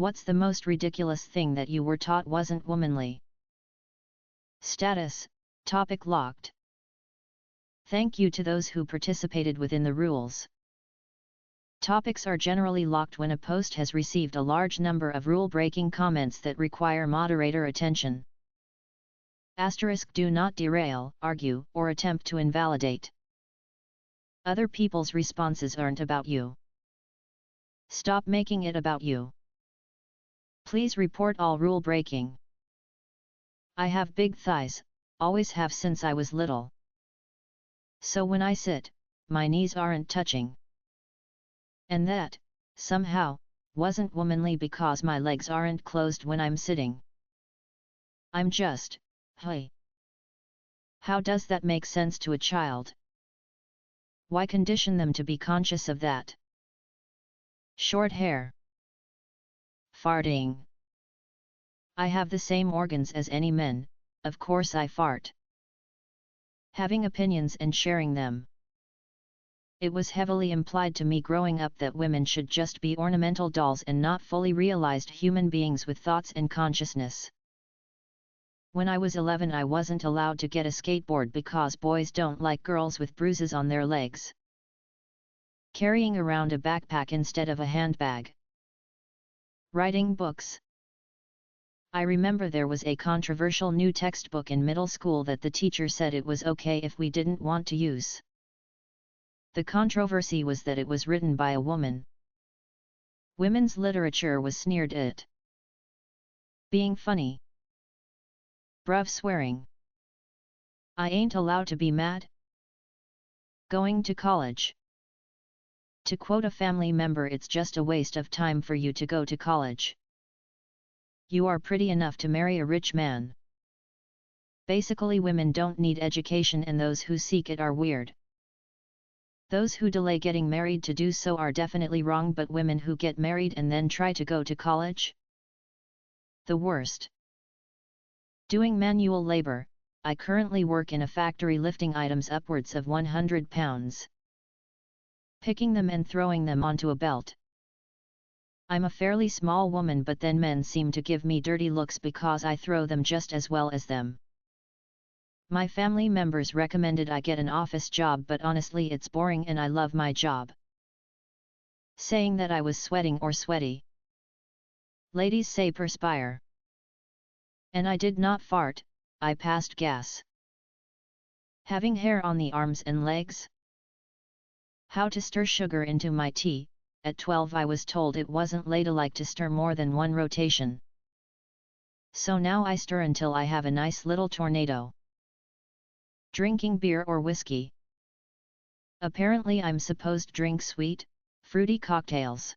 What's the most ridiculous thing that you were taught wasn't womanly? Status, topic locked. Thank you to those who participated within the rules. Topics are generally locked when a post has received a large number of rule-breaking comments that require moderator attention. Asterisk, do not derail, argue, or attempt to invalidate. Other people's responses aren't about you. Stop making it about you. Please report all rule breaking. I have big thighs, always have since I was little. So when I sit, my knees aren't touching. And that, somehow, wasn't womanly because my legs aren't closed when I'm sitting. I'm just, hey. How does that make sense to a child? Why condition them to be conscious of that? Short hair. Farting. I have the same organs as any men, of course I fart. Having opinions and sharing them. It was heavily implied to me growing up that women should just be ornamental dolls and not fully realized human beings with thoughts and consciousness. When I was 11 I wasn't allowed to get a skateboard because boys don't like girls with bruises on their legs. Carrying around a backpack instead of a handbag. Writing books. I remember there was a controversial new textbook in middle school that the teacher said it was okay if we didn't want to use. The controversy was that it was written by a woman. Women's literature was sneered at. Being funny. Bruv, swearing. I ain't allowed to be mad. Going to college. To quote a family member, it's just a waste of time for you to go to college. You are pretty enough to marry a rich man. Basically, women don't need education and those who seek it are weird. Those who delay getting married to do so are definitely wrong, but women who get married and then try to go to college? The worst. Doing manual labor, I currently work in a factory lifting items upwards of 100 pounds. Picking them and throwing them onto a belt. I'm a fairly small woman, but then men seem to give me dirty looks because I throw them just as well as them. My family members recommended I get an office job, but honestly it's boring and I love my job. Saying that I was sweating or sweaty. Ladies say perspire. And I did not fart, I passed gas. Having hair on the arms and legs? How to stir sugar into my tea. At 12 I was told it wasn't ladylike to stir more than one rotation. So now I stir until I have a nice little tornado. Drinking beer or whiskey. Apparently I'm supposed to drink sweet, fruity cocktails.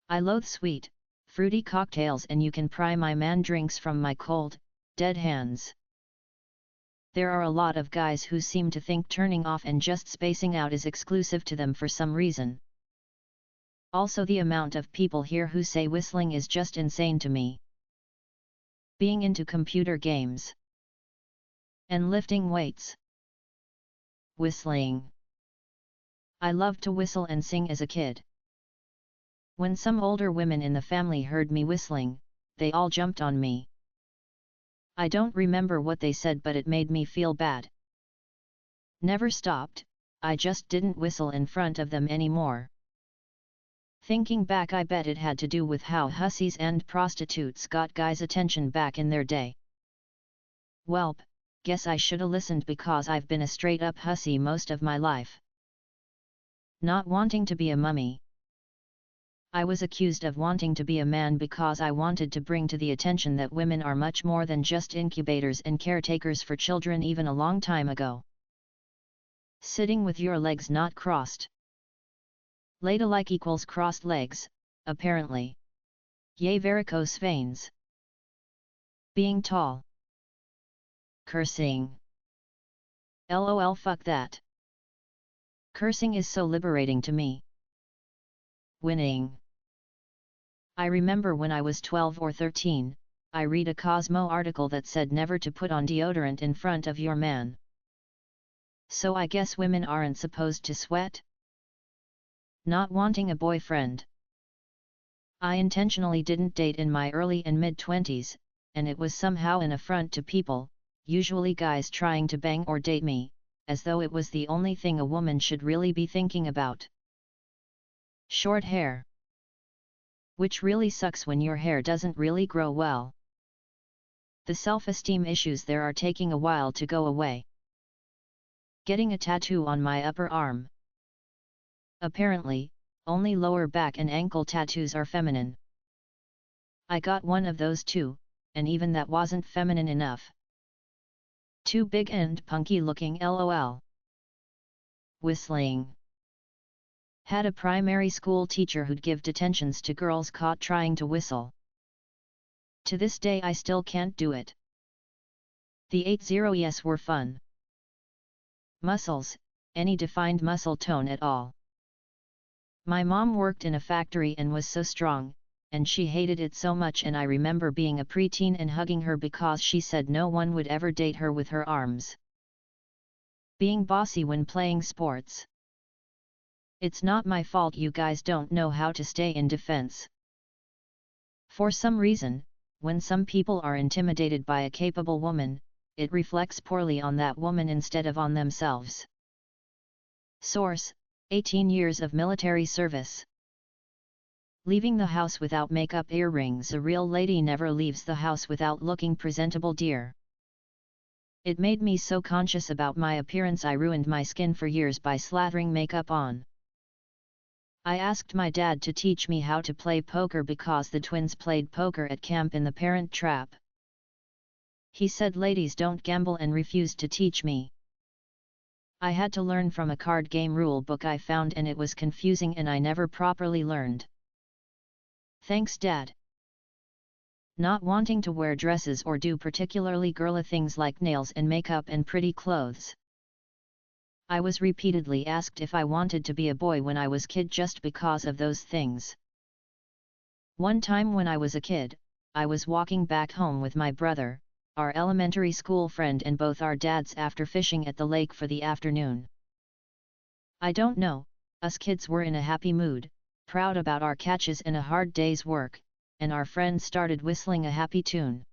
I loathe sweet, fruity cocktails, and you can pry my man drinks from my cold, dead hands. There are a lot of guys who seem to think turning off and just spacing out is exclusive to them for some reason. Also, the amount of people here who say whistling is just insane to me. Being into computer games. And lifting weights. Whistling. I loved to whistle and sing as a kid. When some older women in the family heard me whistling, they all jumped on me. I don't remember what they said, but it made me feel bad. Never stopped, I just didn't whistle in front of them anymore. Thinking back, I bet it had to do with how hussies and prostitutes got guys' attention back in their day. Welp, guess I shoulda listened because I've been a straight-up hussy most of my life. Not wanting to be a mummy. I was accused of wanting to be a man because I wanted to bring to the attention that women are much more than just incubators and caretakers for children even a long time ago. Sitting with your legs not crossed. Ladylike equals crossed legs, apparently. Yay, varicose veins. Being tall. Cursing. LOL, fuck that. Cursing is so liberating to me. Winning. I remember when I was 12 or 13, I read a Cosmo article that said never to put on deodorant in front of your man. So I guess women aren't supposed to sweat? Not wanting a boyfriend. I intentionally didn't date in my early and mid-20s, and it was somehow an affront to people, usually guys trying to bang or date me, as though it was the only thing a woman should really be thinking about. Short hair. Which really sucks when your hair doesn't really grow well. The self-esteem issues there are taking a while to go away. Getting a tattoo on my upper arm. Apparently, only lower back and ankle tattoos are feminine. I got one of those too, and even that wasn't feminine enough. Too big and punky looking, lol. Whistling. Had a primary school teacher who'd give detentions to girls caught trying to whistle. To this day I still can't do it. The 80s were fun. Muscles, any defined muscle tone at all. My mom worked in a factory and was so strong, and she hated it so much, and I remember being a preteen and hugging her because she said no one would ever date her with her arms. Being bossy when playing sports. It's not my fault you guys don't know how to stay in defense. For some reason, when some people are intimidated by a capable woman, it reflects poorly on that woman instead of on themselves. Source: 18 years of military service. Leaving the house without makeup, earrings. A real lady never leaves the house without looking presentable, dear. It made me so conscious about my appearance I ruined my skin for years by slathering makeup on. I asked my dad to teach me how to play poker because the twins played poker at camp in the Parent Trap. He said ladies don't gamble and refused to teach me. I had to learn from a card game rule book I found, and it was confusing and I never properly learned. Thanks, Dad. Not wanting to wear dresses or do particularly girly things like nails and makeup and pretty clothes. I was repeatedly asked if I wanted to be a boy when I was kid just because of those things. One time when I was a kid, I was walking back home with my brother, our elementary school friend, and both our dads after fishing at the lake for the afternoon. I don't know, us kids were in a happy mood, proud about our catches and a hard day's work, and our friend started whistling a happy tune.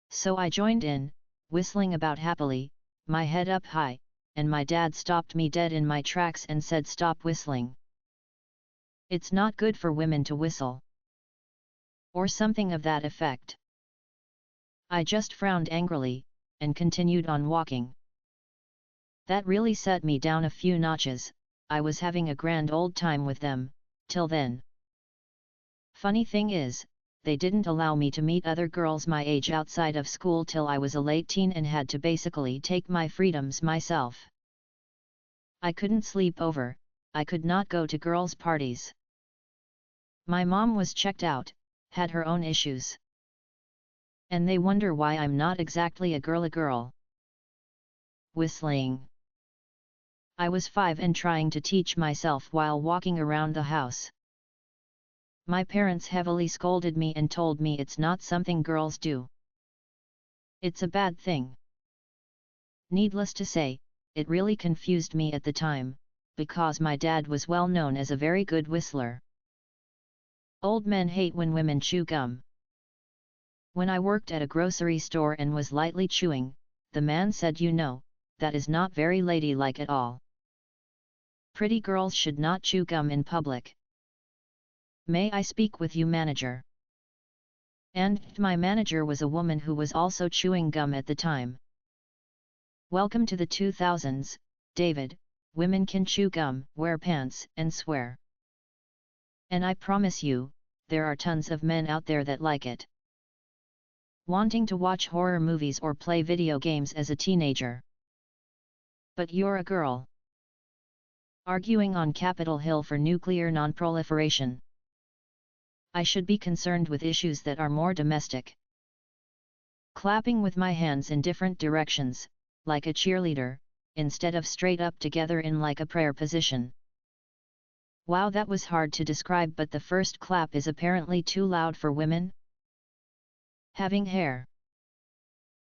So I joined in, whistling about happily, my head up high, and my dad stopped me dead in my tracks and said, "Stop whistling. It's not good for women to whistle." Or something of that effect. I just frowned angrily, and continued on walking. That really set me down a few notches. I was having a grand old time with them, till then. Funny thing is, they didn't allow me to meet other girls my age outside of school till I was a late teen and had to basically take my freedoms myself. I couldn't sleep over, I could not go to girls' parties. My mom was checked out, had her own issues. And they wonder why I'm not exactly a girly girl. Whistling. I was 5 and trying to teach myself while walking around the house. My parents heavily scolded me and told me it's not something girls do. It's a bad thing. Needless to say, it really confused me at the time, because my dad was well known as a very good whistler. Old men hate when women chew gum. When I worked at a grocery store and was lightly chewing, the man said, "You know, that is not very ladylike at all. Pretty girls should not chew gum in public. May I speak with you, manager?" And my manager was a woman who was also chewing gum at the time. Welcome to the 2000s, David. Women can chew gum, wear pants, and swear. And I promise you, there are tons of men out there that like it. Wanting to watch horror movies or play video games as a teenager. But you're a girl. Arguing on Capitol Hill for nuclear non-proliferation. I should be concerned with issues that are more domestic. Clapping with my hands in different directions, like a cheerleader, instead of straight up together in like a prayer position. Wow, that was hard to describe, but the first clap is apparently too loud for women. Having hair.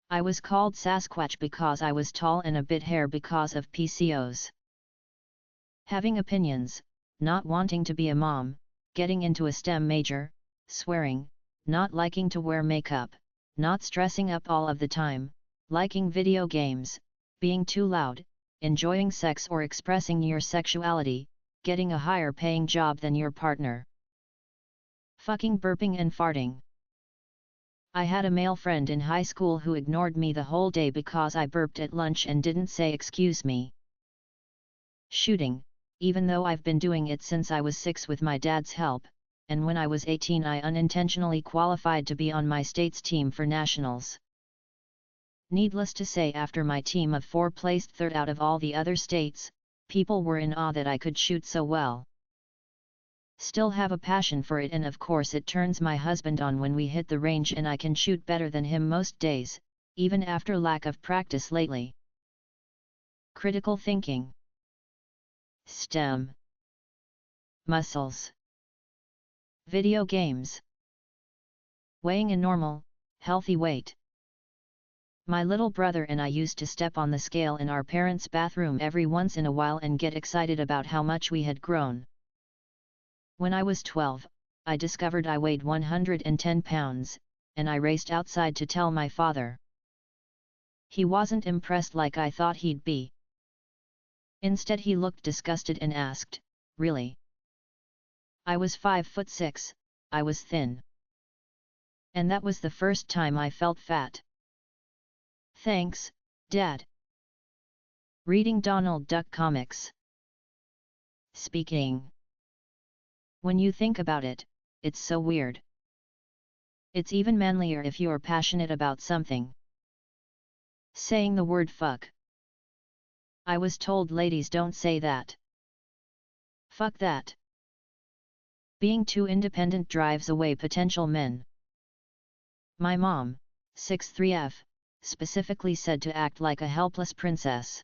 I was called Sasquatch because I was tall and a bit hair because of PCOS. Having opinions, not wanting to be a mom, getting into a STEM major, swearing, not liking to wear makeup, not stressing up all of the time, liking video games, being too loud, enjoying sex or expressing your sexuality, getting a higher paying job than your partner. Fucking burping and farting. I had a male friend in high school who ignored me the whole day because I burped at lunch and didn't say excuse me. Shooting, even though I've been doing it since I was 6 with my dad's help, and when I was 18 I unintentionally qualified to be on my state's team for nationals. Needless to say, after my team of 4 placed third out of all the other states, people were in awe that I could shoot so well. Still have a passion for it, and of course it turns my husband on when we hit the range and I can shoot better than him most days, even after lack of practice lately. Critical thinking. STEM. Muscles. Video games. Weighing a normal, healthy weight. My little brother and I used to step on the scale in our parents' bathroom every once in a while and get excited about how much we had grown. When I was 12, I discovered I weighed 110 pounds, and I raced outside to tell my father. He wasn't impressed like I thought he'd be. Instead he looked disgusted and asked, "Really?" I was 5'6", I was thin. And that was the first time I felt fat. Thanks, Dad. Reading Donald Duck comics. Speaking. When you think about it, it's so weird. It's even manlier if you're passionate about something. Saying the word fuck. I was told ladies don't say that. Fuck that. Being too independent drives away potential men. My mom, 6'3", specifically said to act like a helpless princess.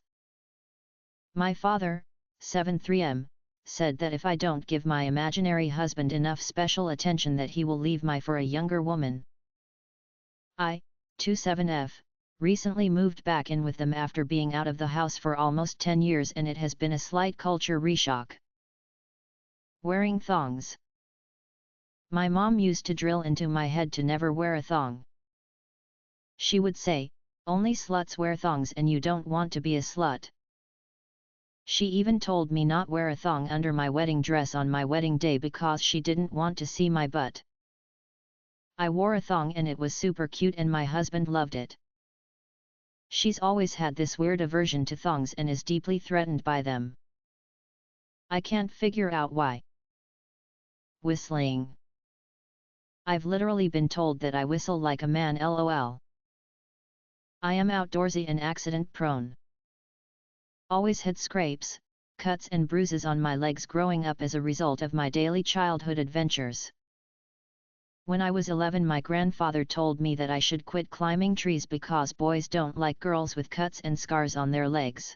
My father, 7'3", said that if I don't give my imaginary husband enough special attention that he will leave me for a younger woman. I, 27F, recently moved back in with them after being out of the house for almost 10 years, and it has been a slight culture reshock. Wearing thongs. My mom used to drill into my head to never wear a thong. She would say, "Only sluts wear thongs and you don't want to be a slut." She even told me not wear a thong under my wedding dress on my wedding day because she didn't want to see my butt. I wore a thong and it was super cute and my husband loved it. She's always had this weird aversion to thongs and is deeply threatened by them. I can't figure out why. Whistling. I've literally been told that I whistle like a man, lol. I am outdoorsy and accident prone. Always had scrapes, cuts and bruises on my legs growing up as a result of my daily childhood adventures. When I was 11, my grandfather told me that I should quit climbing trees because boys don't like girls with cuts and scars on their legs.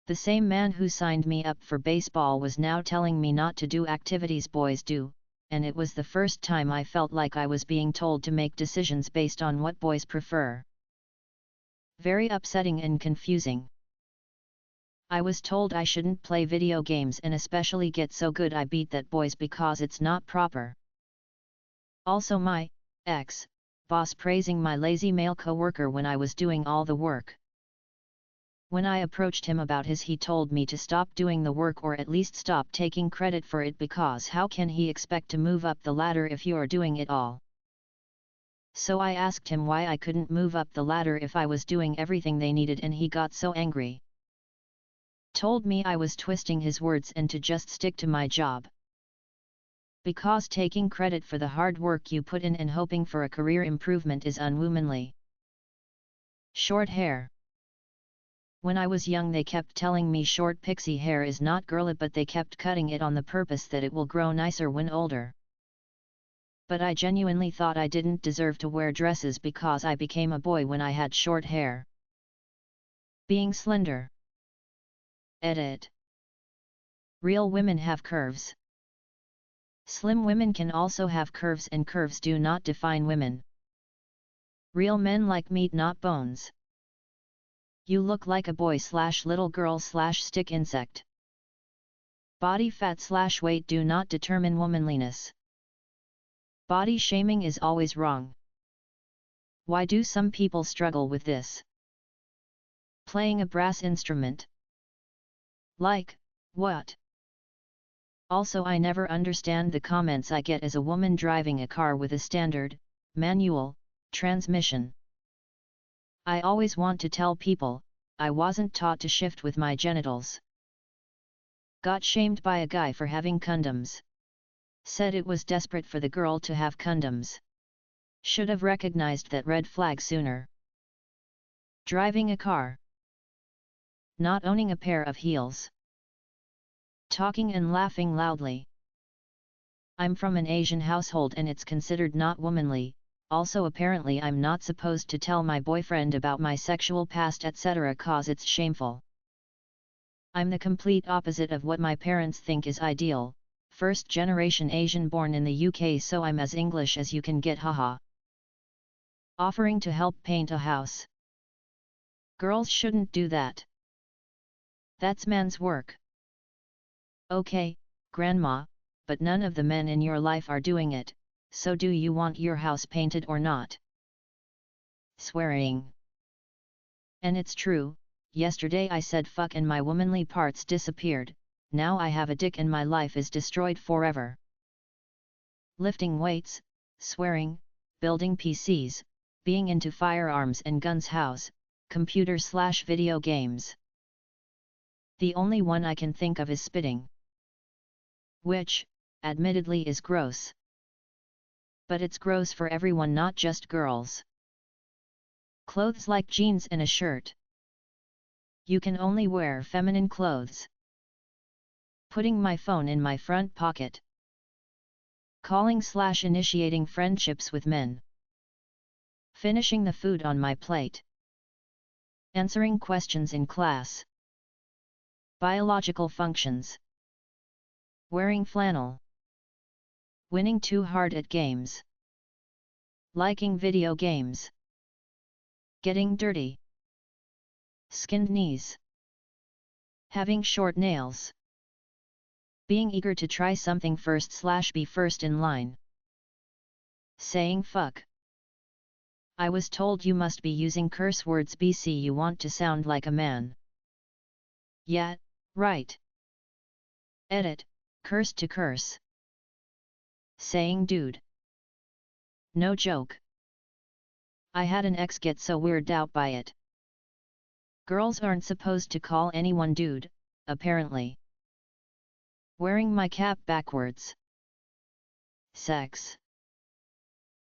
The same man who signed me up for baseball was now telling me not to do activities boys do, and it was the first time I felt like I was being told to make decisions based on what boys prefer. Very upsetting and confusing. I was told I shouldn't play video games and especially get so good I beat that boys because it's not proper. Also my ex-boss praising my lazy male coworker when I was doing all the work. When I approached him about he told me to stop doing the work or at least stop taking credit for it because how can he expect to move up the ladder if you're doing it all? So I asked him why I couldn't move up the ladder if I was doing everything they needed and he got so angry. Told me I was twisting his words and to just stick to my job. Because taking credit for the hard work you put in and hoping for a career improvement is unwomanly. Short hair. When I was young they kept telling me short pixie hair is not girly, but they kept cutting it on the purpose that it will grow nicer when older. But I genuinely thought I didn't deserve to wear dresses because I became a boy when I had short hair. Being slender. Edit. Real women have curves. Slim women can also have curves and curves do not define women. Real men like meat, not bones. You look like a boy/little girl/stick insect. Body fat/weight do not determine womanliness. Body shaming is always wrong. Why do some people struggle with this? Playing a brass instrument. Like, what? Also, I never understand the comments I get as a woman driving a car with a standard, manual, transmission. I always want to tell people, I wasn't taught to shift with my genitals. Got shamed by a guy for having condoms. Said it was desperate for the girl to have condoms. Should have recognized that red flag sooner. Driving a car. Not owning a pair of heels. Talking and laughing loudly. I'm from an Asian household and it's considered not womanly. Also, apparently I'm not supposed to tell my boyfriend about my sexual past etc. cause it's shameful. I'm the complete opposite of what my parents think is ideal, first generation Asian born in the UK, so I'm as English as you can get, haha. Offering to help paint a house. Girls shouldn't do that. That's man's work. Okay, grandma, but none of the men in your life are doing it, so do you want your house painted or not? Swearing. And it's true, yesterday I said fuck and my womanly parts disappeared, now I have a dick and my life is destroyed forever. Lifting weights, swearing, building PCs, being into firearms and guns, house, computer/video games. The only one I can think of is spitting. Which, admittedly, is gross. But it's gross for everyone, not just girls. Clothes like jeans and a shirt. You can only wear feminine clothes. Putting my phone in my front pocket. Calling/initiating friendships with men. Finishing the food on my plate. Answering questions in class. Biological functions. Wearing flannel. Winning too hard at games. Liking video games. Getting dirty. Skinned knees. Having short nails. Being eager to try something first/be first in line. Saying fuck. I was told you must be using curse words BC you want to sound like a man. Yeah, right. Edit, curse to curse. Saying dude. No joke. I had an ex get so weirded out by it. Girls aren't supposed to call anyone dude, apparently. Wearing my cap backwards. Sex.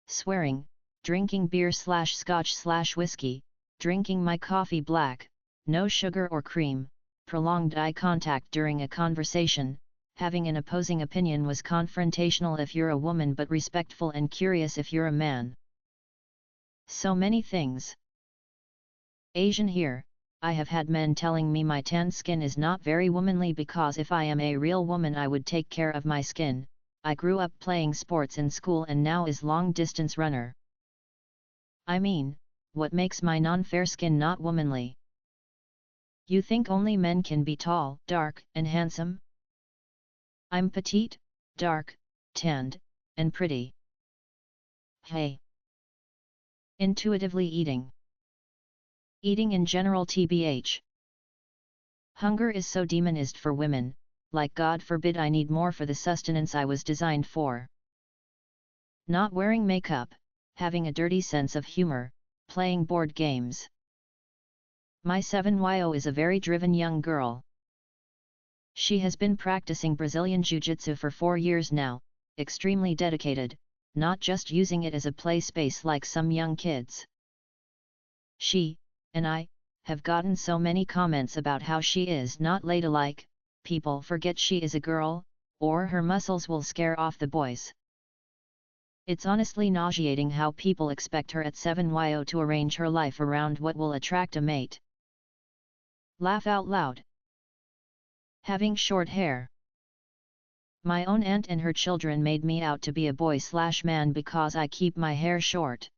Swearing, drinking beer/scotch/whiskey, drinking my coffee black, no sugar or cream, prolonged eye contact during a conversation, having an opposing opinion was confrontational if you're a woman but respectful and curious if you're a man. So many things. Asian here, I have had men telling me my tan skin is not very womanly because if I am a real woman I would take care of my skin. I grew up playing sports in school and now is long distance runner. I mean, what makes my non-fair skin not womanly? You think only men can be tall, dark, and handsome? I'm petite, dark, tanned, and pretty. Hey. Intuitively eating. Eating in general tbh. Hunger is so demonized for women, like God forbid I need more for the sustenance I was designed for. Not wearing makeup, having a dirty sense of humor, playing board games. My 7yo is a very driven young girl. She has been practicing Brazilian Jiu-Jitsu for 4 years now, extremely dedicated, not just using it as a play space like some young kids. She, and I, have gotten so many comments about how she is not ladylike, people forget she is a girl, or her muscles will scare off the boys. It's honestly nauseating how people expect her at 7yo to arrange her life around what will attract a mate. Laugh out loud. Having short hair. My own aunt and her children made me out to be a boy/man because I keep my hair short.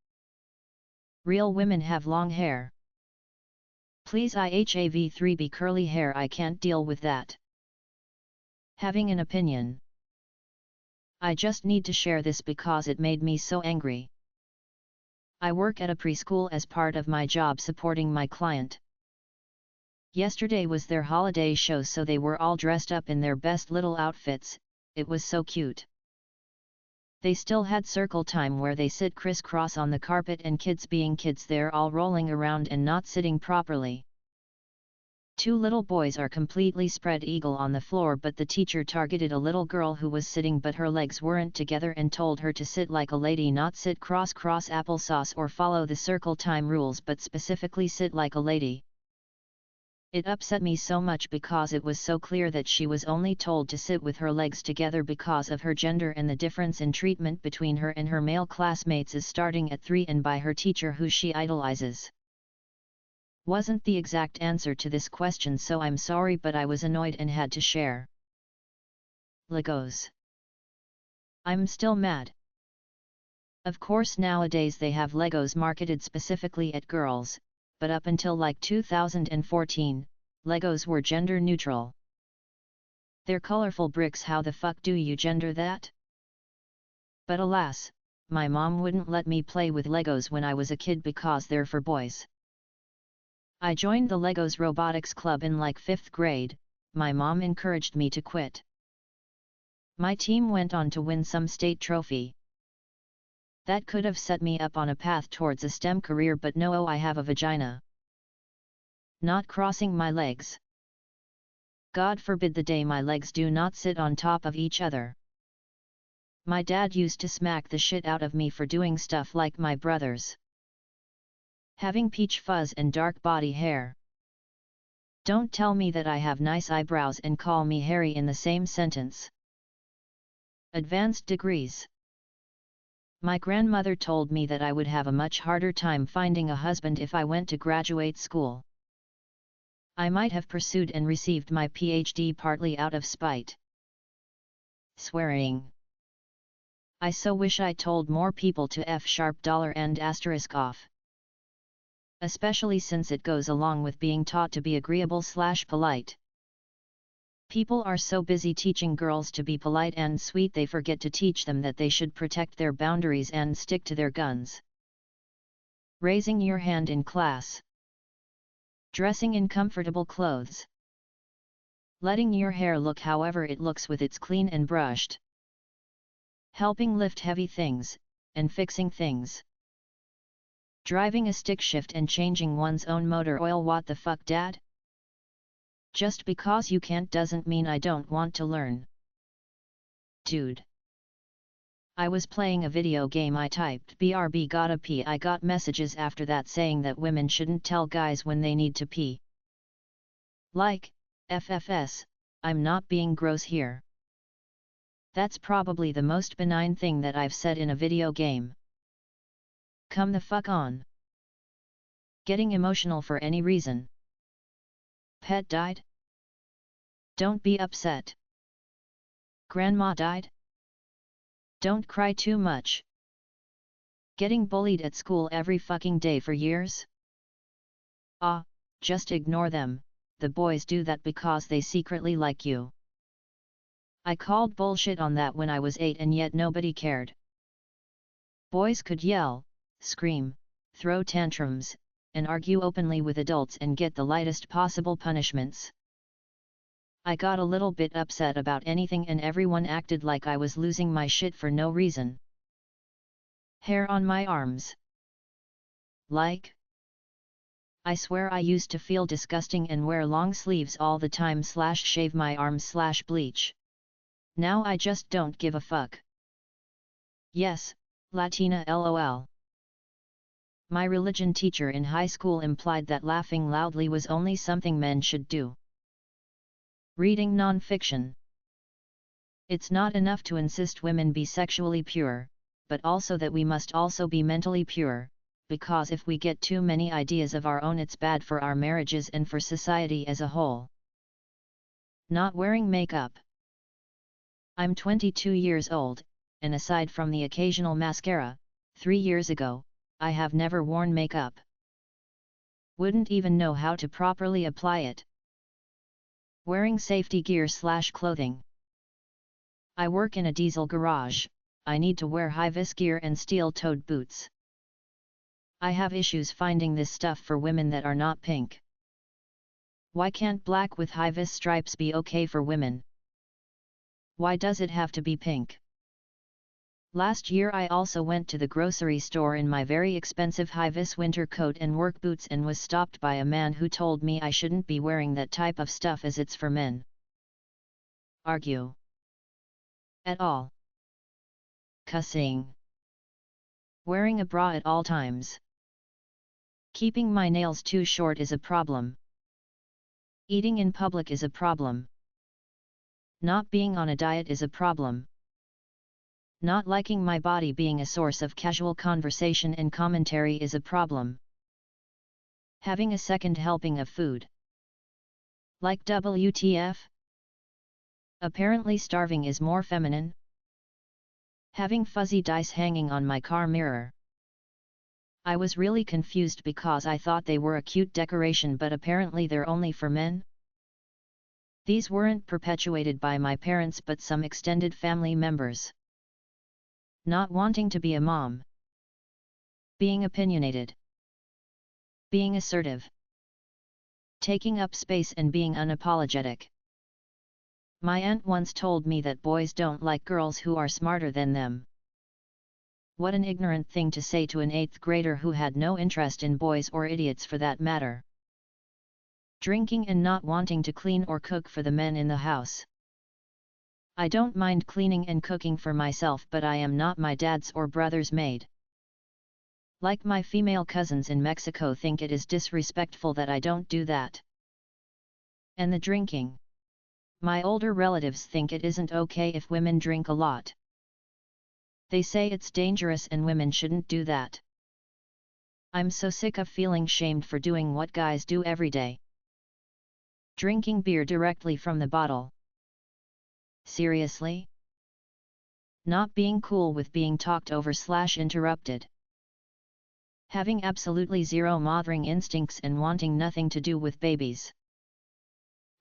Real women have long hair. Please, I have 3B curly hair, I can't deal with that. Having an opinion. I just need to share this because it made me so angry. I work at a preschool as part of my job supporting my client. Yesterday was their holiday show, so they were all dressed up in their best little outfits. It was so cute. They still had circle time where they sit crisscross on the carpet, and kids being kids, they're all rolling around and not sitting properly. Two little boys are completely spread eagle on the floor, but the teacher targeted a little girl who was sitting but her legs weren't together and told her to sit like a lady, not sit cross applesauce or follow the circle time rules, but specifically sit like a lady. It upset me so much because it was so clear that she was only told to sit with her legs together because of her gender, and the difference in treatment between her and her male classmates is starting at 3 and by her teacher who she idolizes. Wasn't the exact answer to this question, so I'm sorry, but I was annoyed and had to share. Legos. I'm still mad. Of course nowadays they have Legos marketed specifically at girls, but up until like 2014, Legos were gender neutral. They're colorful bricks, how the fuck do you gender that? But alas, my mom wouldn't let me play with Legos when I was a kid because they're for boys. I joined the Legos robotics club in like 5th grade. My mom encouraged me to quit. My team went on to win some state trophy. That could have set me up on a path towards a STEM career, but no, I have a vagina. Not crossing my legs. God forbid the day my legs do not sit on top of each other. My dad used to smack the shit out of me for doing stuff like my brothers. Having peach fuzz and dark body hair. Don't tell me that I have nice eyebrows and call me hairy in the same sentence. Advanced degrees. My grandmother told me that I would have a much harder time finding a husband if I went to graduate school. I might have pursued and received my PhD partly out of spite. Swearing. I so wish I told more people to $$ and asterisk off. Especially since it goes along with being taught to be agreeable/polite. People are so busy teaching girls to be polite and sweet they forget to teach them that they should protect their boundaries and stick to their guns. Raising your hand in class. Dressing in comfortable clothes. Letting your hair look however it looks with it's clean and brushed. Helping lift heavy things, and fixing things. Driving a stick shift and changing one's own motor oil. What the fuck, Dad? Just because you can't doesn't mean I don't want to learn. Dude. I was playing a video game, I typed BRB gotta pee. I got messages after that saying that women shouldn't tell guys when they need to pee. Like, FFS, I'm not being gross here. That's probably the most benign thing that I've said in a video game. Come the fuck on. Getting emotional for any reason. Pet died? Don't be upset. Grandma died? Don't cry too much. Getting bullied at school every fucking day for years? Ah, just ignore them, the boys do that because they secretly like you. I called bullshit on that when I was 8 and yet nobody cared. Boys could yell, scream, throw tantrums, and argue openly with adults and get the lightest possible punishments. I got a little bit upset about anything and everyone acted like I was losing my shit for no reason. Hair on my arms. Like? I swear I used to feel disgusting and wear long sleeves all the time / shave my arms / bleach. Now I just don't give a fuck. Yes, Latina LOL. My religion teacher in high school implied that laughing loudly was only something men should do. Reading non-fiction. It's not enough to insist women be sexually pure, but also that we must also be mentally pure, because if we get too many ideas of our own it's bad for our marriages and for society as a whole. Not wearing makeup. I'm 22 years old, and aside from the occasional mascara, 3 years ago, I have never worn makeup. Wouldn't even know how to properly apply it. Wearing safety gear / clothing. I work in a diesel garage, I need to wear high-vis gear and steel-toed boots. I have issues finding this stuff for women that are not pink. Why can't black with high-vis stripes be okay for women? Why does it have to be pink? Last year I also went to the grocery store in my very expensive high-vis winter coat and work boots and was stopped by a man who told me I shouldn't be wearing that type of stuff as it's for men. Argue. At all. Cussing. Wearing a bra at all times. Keeping my nails too short is a problem. Eating in public is a problem. Not being on a diet is a problem. Not liking my body being a source of casual conversation and commentary is a problem. Having a second helping of food. Like WTF? Apparently starving is more feminine. Having fuzzy dice hanging on my car mirror. I was really confused because I thought they were a cute decoration, but apparently they're only for men. These weren't perpetuated by my parents but some extended family members. Not wanting to be a mom. Being opinionated. Being assertive. Taking up space and being unapologetic. My aunt once told me that boys don't like girls who are smarter than them. What an ignorant thing to say to an 8th grader who had no interest in boys or idiots for that matter. Drinking and not wanting to clean or cook for the men in the house. I don't mind cleaning and cooking for myself, but I am not my dad's or brother's maid. Like my female cousins in Mexico think it is disrespectful that I don't do that. And the drinking. My older relatives think it isn't okay if women drink a lot. They say it's dangerous and women shouldn't do that. I'm so sick of feeling shamed for doing what guys do every day. Drinking beer directly from the bottle. Seriously? Not being cool with being talked over / interrupted. Having absolutely zero mothering instincts and wanting nothing to do with babies.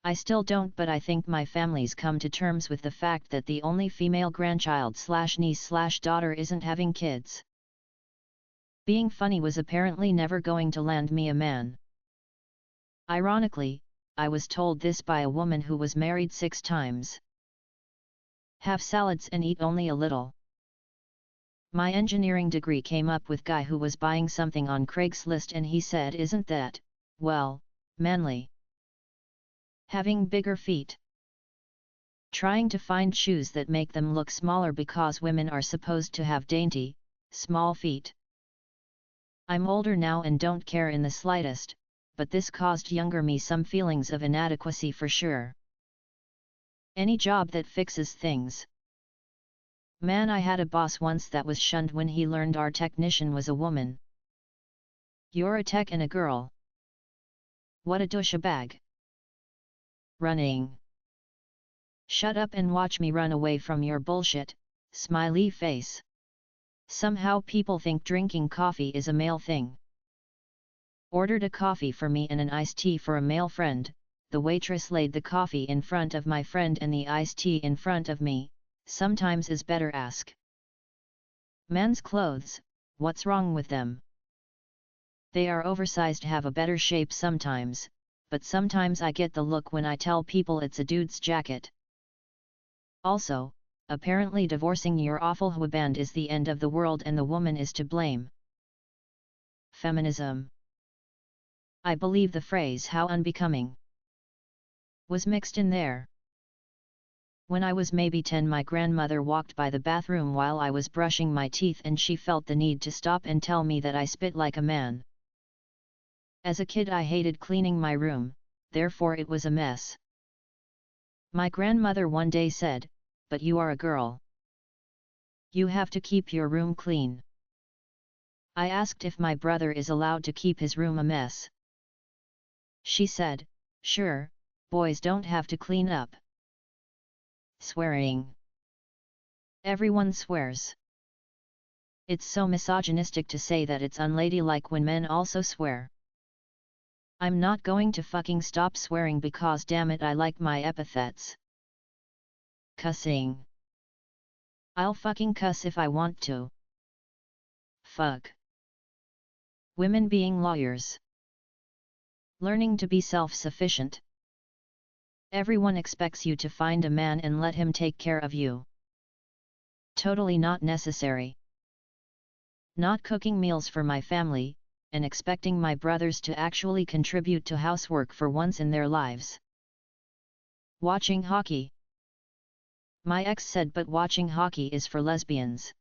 I still don't, but I think my family's come to terms with the fact that the only female grandchild / niece / daughter isn't having kids. Being funny was apparently never going to land me a man. Ironically, I was told this by a woman who was married 6 times. Have salads and eat only a little. My engineering degree came up with guy who was buying something on Craigslist and he said, "Isn't that, well, manly?" Having bigger feet. Trying to find shoes that make them look smaller because women are supposed to have dainty, small feet. I'm older now and don't care in the slightest, but this caused younger me some feelings of inadequacy for sure. Any job that fixes things. Man, I had a boss once that was shunned when he learned our technician was a woman. You're a tech and a girl. What a douchebag. Running. Shut up and watch me run away from your bullshit, smiley face. Somehow people think drinking coffee is a male thing. Ordered a coffee for me and an iced tea for a male friend. The waitress laid the coffee in front of my friend and the iced tea in front of me. Sometimes is better ask. Men's clothes, what's wrong with them? They are oversized, have a better shape sometimes, but sometimes I get the look when I tell people it's a dude's jacket. Also, apparently divorcing your awful husband is the end of the world and the woman is to blame. Feminism. I believe the phrase "how unbecoming" was mixed in there. When I was maybe 10, my grandmother walked by the bathroom while I was brushing my teeth and she felt the need to stop and tell me that I spit like a man. As a kid I hated cleaning my room, therefore it was a mess. My grandmother one day said, "But you are a girl. You have to keep your room clean." I asked if my brother is allowed to keep his room a mess. She said, "Sure, boys don't have to clean up." Swearing. Everyone swears. It's so misogynistic to say that it's unladylike when men also swear. I'm not going to fucking stop swearing because damn it I like my epithets. Cussing. I'll fucking cuss if I want to. Fuck. Women being lawyers. Learning to be self-sufficient. Everyone expects you to find a man and let him take care of you. Totally not necessary. Not cooking meals for my family, and expecting my brothers to actually contribute to housework for once in their lives. Watching hockey. My ex said but watching hockey is for lesbians.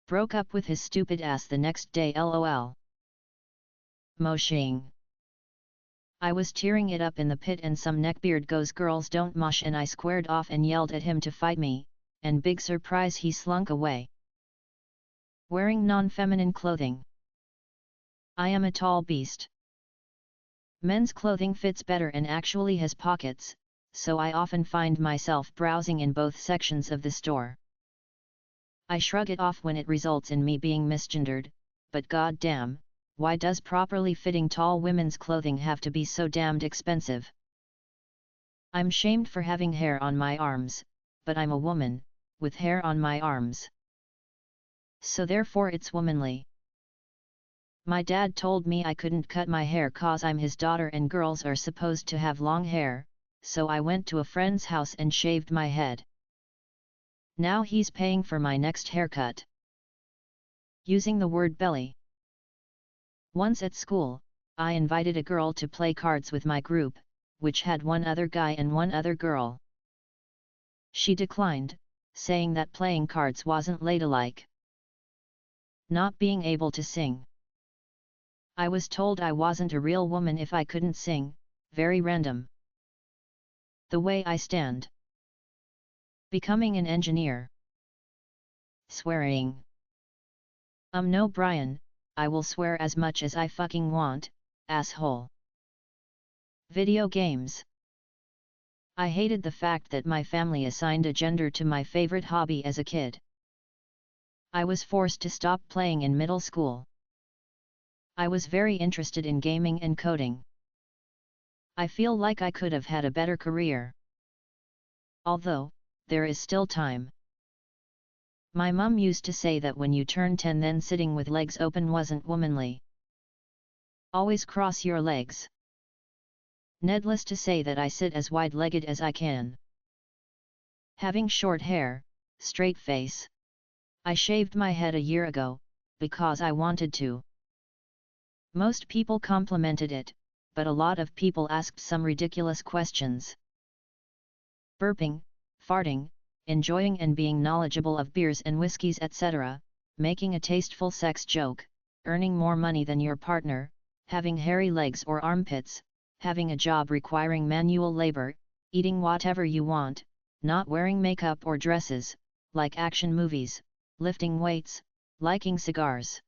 Broke up with his stupid ass the next day lol. Moshing. I was tearing it up in the pit and some neckbeard goes girls don't mosh and I squared off and yelled at him to fight me, and big surprise he slunk away. Wearing non-feminine clothing. I am a tall beast. Men's clothing fits better and actually has pockets, so I often find myself browsing in both sections of the store. I shrug it off when it results in me being misgendered, but goddamn, why does properly fitting tall women's clothing have to be so damned expensive? I'm shamed for having hair on my arms, but I'm a woman, with hair on my arms. So therefore it's womanly. My dad told me I couldn't cut my hair cause I'm his daughter and girls are supposed to have long hair, so I went to a friend's house and shaved my head. Now he's paying for my next haircut. Using the word belly. Once at school, I invited a girl to play cards with my group, which had one other guy and one other girl. She declined, saying that playing cards wasn't ladylike. Not being able to sing. I was told I wasn't a real woman if I couldn't sing, very random. The way I stand. Becoming an engineer. Swearing. No Brian, I will swear as much as I fucking want, asshole. Video games. I hated the fact that my family assigned a gender to my favorite hobby as a kid. I was forced to stop playing in middle school. I was very interested in gaming and coding. I feel like I could have had a better career. Although, there is still time. My mum used to say that when you turn 10 then sitting with legs open wasn't womanly. Always cross your legs. Needless to say that I sit as wide-legged as I can. Having short hair, straight face. I shaved my head a year ago, because I wanted to. Most people complimented it, but a lot of people asked some ridiculous questions. Burping, farting, enjoying and being knowledgeable of beers and whiskeys etc., making a tasteful sex joke, earning more money than your partner, having hairy legs or armpits, having a job requiring manual labor, eating whatever you want, not wearing makeup or dresses, like action movies, lifting weights, liking cigars.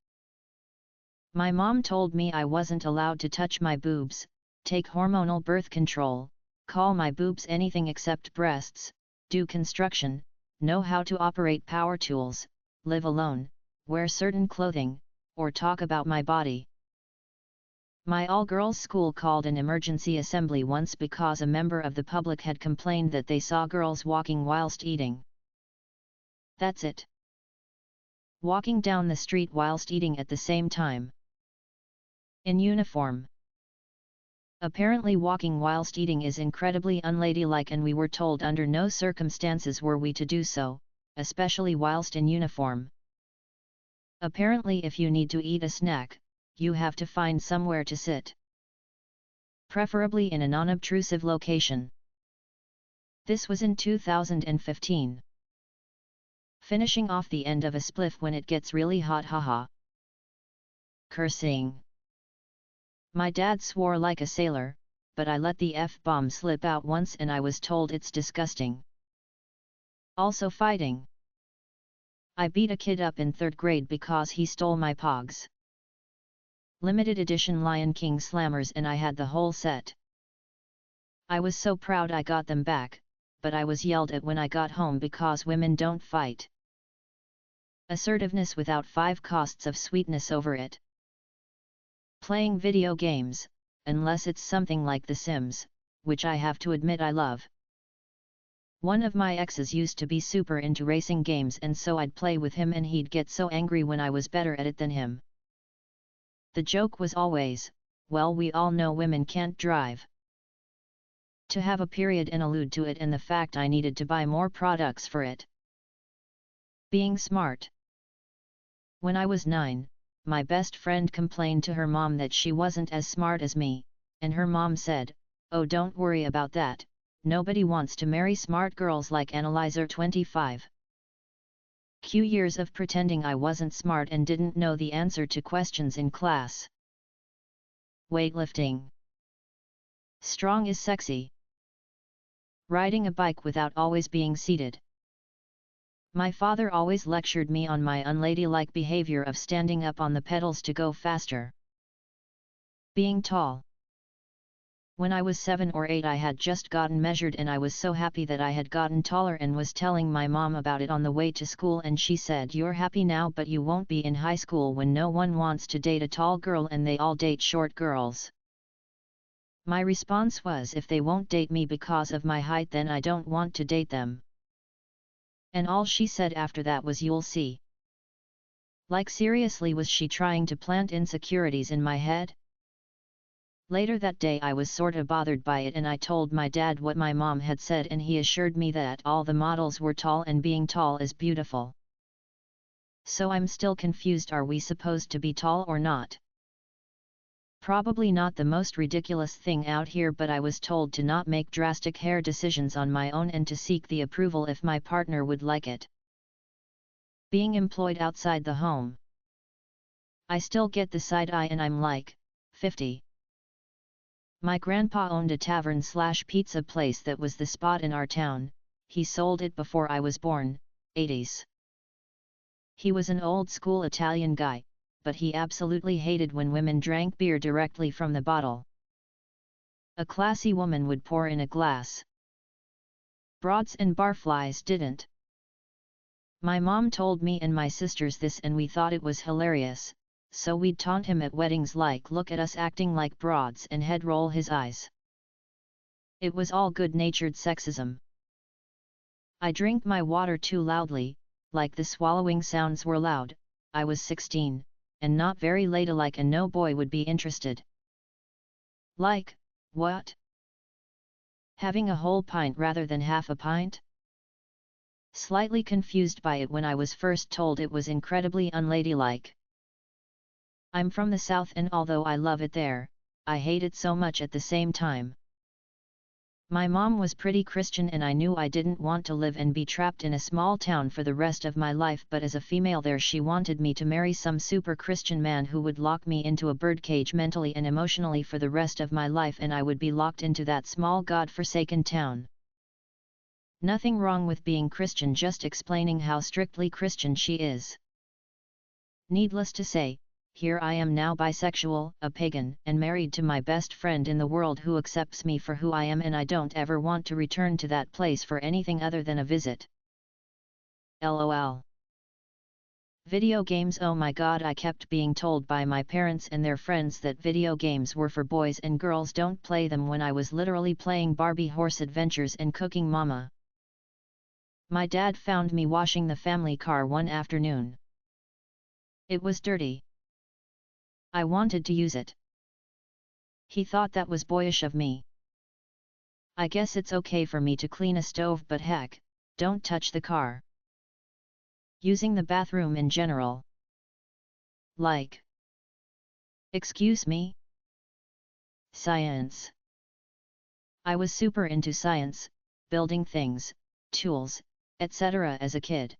My mom told me I wasn't allowed to touch my boobs, take hormonal birth control, call my boobs anything except breasts, do construction, know how to operate power tools, live alone, wear certain clothing, or talk about my body. My all-girls school called an emergency assembly once because a member of the public had complained that they saw girls walking whilst eating. That's it. Walking down the street whilst eating at the same time. In uniform. Apparently walking whilst eating is incredibly unladylike and we were told under no circumstances were we to do so, especially whilst in uniform. Apparently if you need to eat a snack, you have to find somewhere to sit. Preferably in a non-obtrusive location. This was in 2015. Finishing off the end of a spliff when it gets really hot haha. Cursing. My dad swore like a sailor, but I let the F-bomb slip out once and I was told it's disgusting. Also fighting. I beat a kid up in 3rd grade because he stole my Pogs. Limited edition Lion King slammers and I had the whole set. I was so proud I got them back, but I was yelled at when I got home because women don't fight. Assertiveness without 5 costs of sweetness over it. Playing video games, unless it's something like The Sims, which I have to admit I love. One of my exes used to be super into racing games, and so I'd play with him and he'd get so angry when I was better at it than him. The joke was always, well, we all know women can't drive. To have a period and allude to it and the fact I needed to buy more products for it. Being smart. When I was 9, my best friend complained to her mom that she wasn't as smart as me, and her mom said, "Oh, don't worry about that, nobody wants to marry smart girls like Analyzer 25. Q years of pretending I wasn't smart and didn't know the answer to questions in class. Weightlifting. Strong is sexy. Riding a bike without always being seated. My father always lectured me on my unladylike behavior of standing up on the pedals to go faster. Being tall. When I was 7 or 8 I had just gotten measured and I was so happy that I had gotten taller and was telling my mom about it on the way to school, and she said, "You're happy now, but you won't be in high school when no one wants to date a tall girl and they all date short girls." My response was, if they won't date me because of my height, then I don't want to date them. And all she said after that was, "You'll see." Like, seriously, was she trying to plant insecurities in my head? Later that day I was sorta bothered by it and I told my dad what my mom had said, and he assured me that all the models were tall and being tall is beautiful. So I'm still confused, are we supposed to be tall or not? Probably not the most ridiculous thing out here, but I was told to not make drastic hair decisions on my own and to seek the approval if my partner would like it. Being employed outside the home. I still get the side eye and I'm like, 50. My grandpa owned a tavern/pizza place that was the spot in our town. He sold it before I was born, 80s. He was an old school Italian guy, but he absolutely hated when women drank beer directly from the bottle. A classy woman would pour in a glass. Broads and barflies didn't. My mom told me and my sisters this and we thought it was hilarious, so we'd taunt him at weddings like, "Look at us acting like broads," and he'd roll his eyes. It was all good-natured sexism. I drink my water too loudly, like the swallowing sounds were loud. I was 16, and not very ladylike, and no boy would be interested. Like, what? Having a whole pint rather than half a pint? Slightly confused by it when I was first told it was incredibly unladylike. I'm from the South, and although I love it there, I hate it so much at the same time. My mom was pretty Christian and I knew I didn't want to live and be trapped in a small town for the rest of my life, but as a female there she wanted me to marry some super Christian man who would lock me into a birdcage mentally and emotionally for the rest of my life, and I would be locked into that small god-forsaken town. Nothing wrong with being Christian, just explaining how strictly Christian she is. Needless to say, here I am now, bisexual, a pagan, and married to my best friend in the world who accepts me for who I am, and I don't ever want to return to that place for anything other than a visit. LOL. Video games. Oh my god, I kept being told by my parents and their friends that video games were for boys and girls don't play them, when I was literally playing Barbie Horse Adventures and Cooking Mama. My dad found me washing the family car one afternoon. It was dirty. I wanted to use it. He thought that was boyish of me. I guess it's okay for me to clean a stove, but heck, don't touch the car. Using the bathroom in general. Like. Excuse me? Science. I was super into science, building things, tools, etc. as a kid.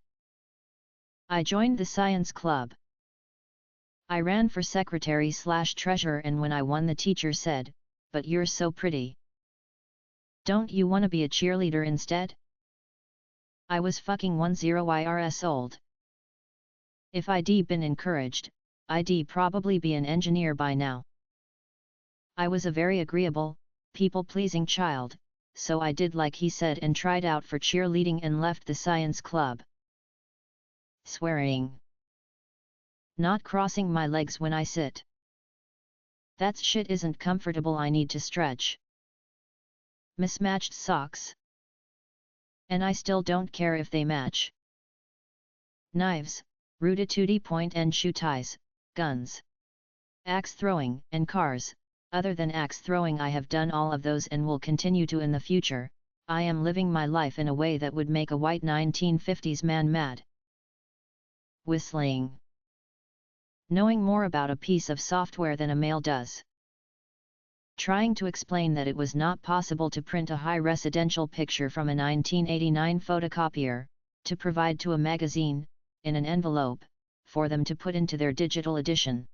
I joined the science club. I ran for secretary/treasurer, and when I won the teacher said, "But you're so pretty. Don't you wanna be a cheerleader instead?" I was fucking 10 years old. If I'd been encouraged, I'd probably be an engineer by now. I was a very agreeable, people-pleasing child, so I did like he said and tried out for cheerleading and left the science club. Swearing. Not crossing my legs when I sit. That shit isn't comfortable, I need to stretch. Mismatched socks. And I still don't care if they match. Knives, rooty-tooty point and shoe ties, guns, axe throwing, and cars. Other than axe throwing, I have done all of those and will continue to in the future. I am living my life in a way that would make a white 1950s man mad. Whistling. Knowing more about a piece of software than a male does. Trying to explain that it was not possible to print a high residential picture from a 1989 photocopier, to provide to a magazine, in an envelope, for them to put into their digital edition.